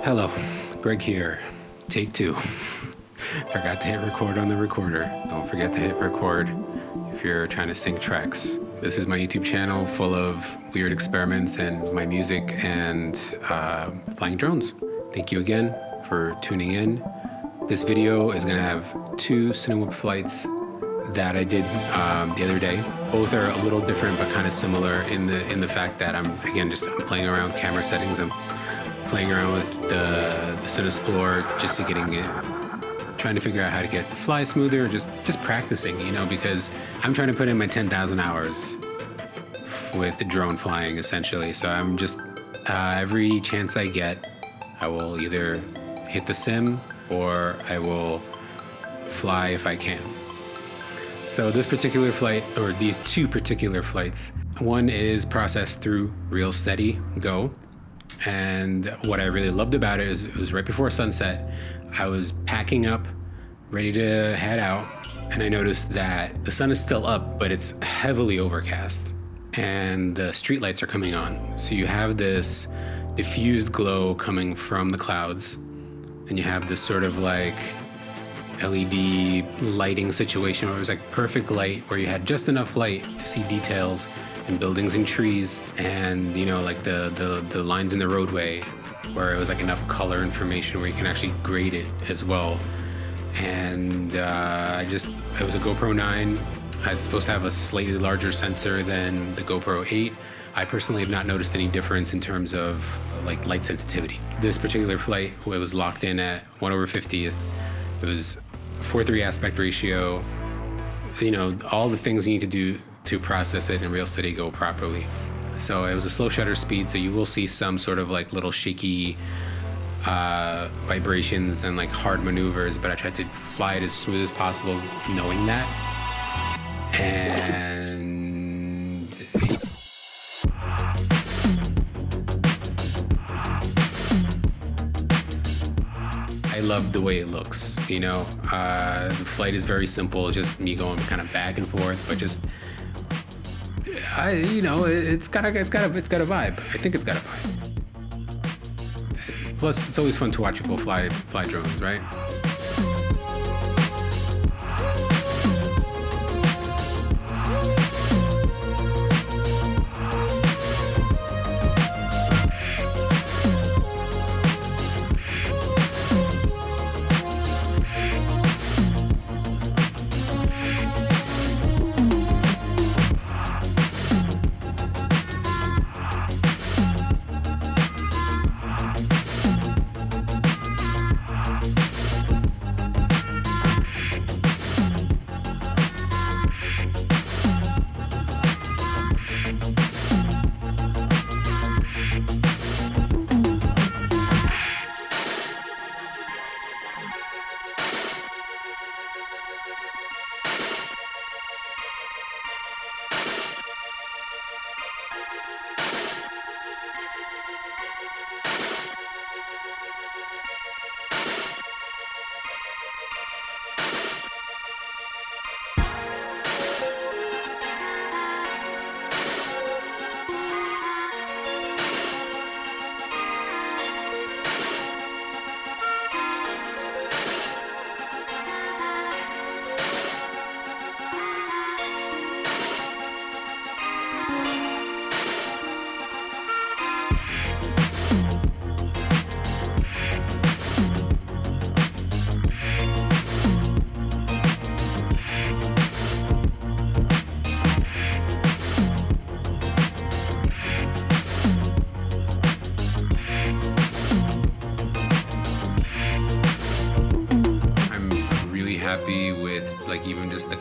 Hello, Greg here. Take two. Forgot to hit record on the recorder. Don't forget to hit record if you're trying to sync tracks. This is my YouTube channel full of weird experiments and my music and flying drones. Thank you again for tuning in. This video is gonna have two cinema flights that I did the other day. Both are a little different but kind of similar in the fact that I'm playing around camera settings. I'm playing around with the Cinesplore just to trying to figure out how to get the fly smoother, just practicing, you know, because I'm trying to put in my 10,000 hours with drone flying essentially. So I'm just, every chance I get, I will either hit the sim or I will fly if I can. So this particular flight, or these two particular flights, one is processed through ReelSteady GO. And what I really loved about it is it was right before sunset. I was packing up, ready to head out, and I noticed that the sun is still up, but it's heavily overcast, and the street lights are coming on. So you have this diffused glow coming from the clouds, and you have this sort of like LED lighting situation where it was like perfect light, where you had just enough light to see details and buildings and trees, and you know, like the lines in the roadway, where it was like enough color information where you can actually grade it as well. And it was a GoPro 9. It's supposed to have a slightly larger sensor than the GoPro 8. I personally have not noticed any difference in terms of like light sensitivity. This particular flight, it was locked in at 1/50th. It was 4:3 aspect ratio. You know, all the things you need to do to process it in ReelSteady GO properly. So it was a slow shutter speed, so you will see some sort of like little shaky vibrations and like hard maneuvers, but I tried to fly it as smooth as possible knowing that. And I love the way it looks, you know. The flight is very simple, it's just me going kind of back and forth, but just it's got a vibe. I think it's got a vibe. Plus, it's always fun to watch people fly drones, right? Happy with like even just the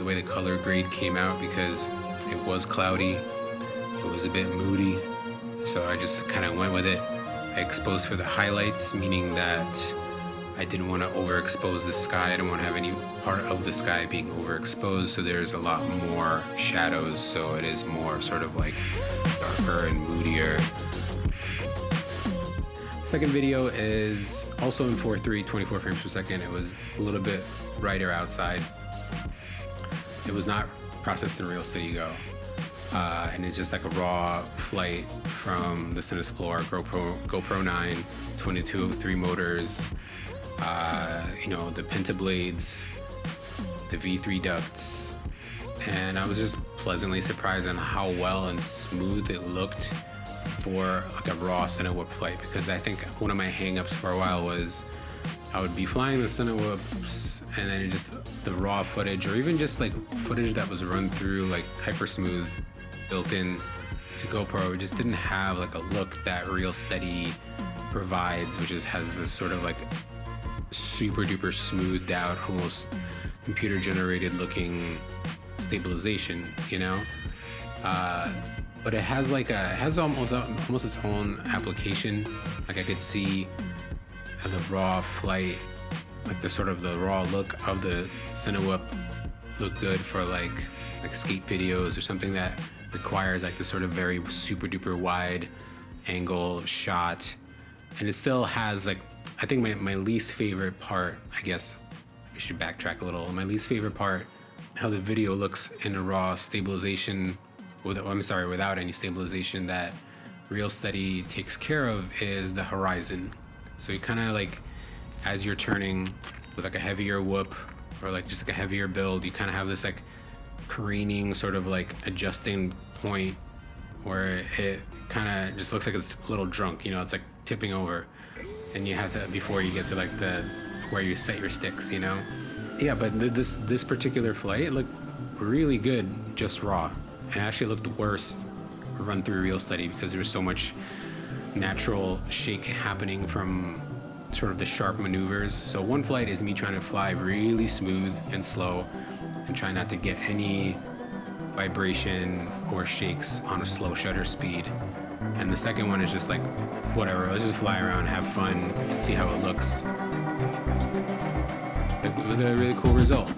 way the color grade came out, because it was cloudy, it was a bit moody, so I just kind of went with it. I exposed for the highlights, meaning that I didn't want to overexpose the sky. I don't want to have any part of the sky being overexposed, so there's a lot more shadows, so it is more sort of like darker and moodier. Second video is also in 4:3, 24 frames per second. It was a little bit brighter outside. It was not processed in ReelSteady GO. and it's just like a raw flight from the Cinexplore GoPro 9, 2203 motors, you know, the pentablades, the V3 ducts, and I was just pleasantly surprised on how well and smooth it looked for like a raw Cinewhoop flight, because I think one of my hangups for a while was I would be flying the Cinewhoops and then just the raw footage, or even just like footage that was run through like hypersmooth built in to GoPro, it just didn't have like a look that ReelSteady provides, which has this sort of like super duper smoothed out, almost computer generated looking stabilization, you know. But it has like almost its own application. Like I could see the raw flight, like the raw look of the Cinewhoop look good for like skate videos or something that requires like this sort of very super duper wide angle shot. And it still has like, I think my least favorite part, I guess we should backtrack a little. My least favorite part, how the video looks in a raw stabilization, without any stabilization that ReelSteady takes care of, is the horizon. So you kind of like, as you're turning with like a heavier whoop or like just like a heavier build, you kind of have this like careening sort of like adjusting point where it kind of just looks like it's a little drunk, you know, it's like tipping over, and you have to, before you get to like where you set your sticks, you know. Yeah, but this particular flight, it looked really good just raw, and it actually looked worse run through ReelSteady because there was so much natural shake happening from sort of the sharp maneuvers. So one flight is me trying to fly really smooth and slow and try not to get any vibration or shakes on a slow shutter speed. And the second one is just like, whatever, let's just fly around, have fun, and see how it looks. It was a really cool result.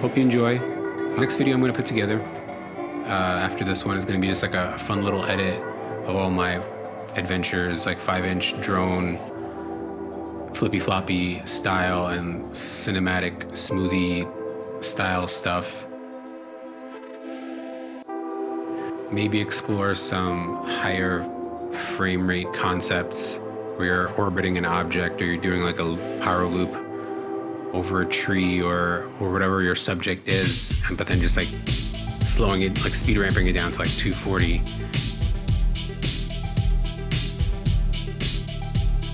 Hope you enjoy. Next video I'm going to put together after this one is going to be just like a fun little edit of all my adventures, like 5-inch drone, flippy floppy style and cinematic smoothie style stuff. Maybe explore some higher frame rate concepts where you're orbiting an object, or you're doing like a power loop over a tree or whatever your subject is, but then just like slowing it, like speed ramping it down to like 240.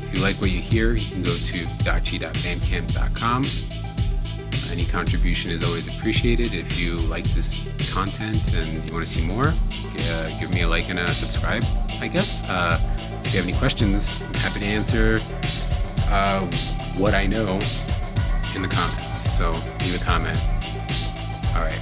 If you like what you hear, you can go to dachi.bandcamp.com. Any contribution is always appreciated. If you like this content and you want to see more, give me a like and a subscribe, I guess. If you have any questions, I'm happy to answer what I know in the comments. So leave a comment. All right.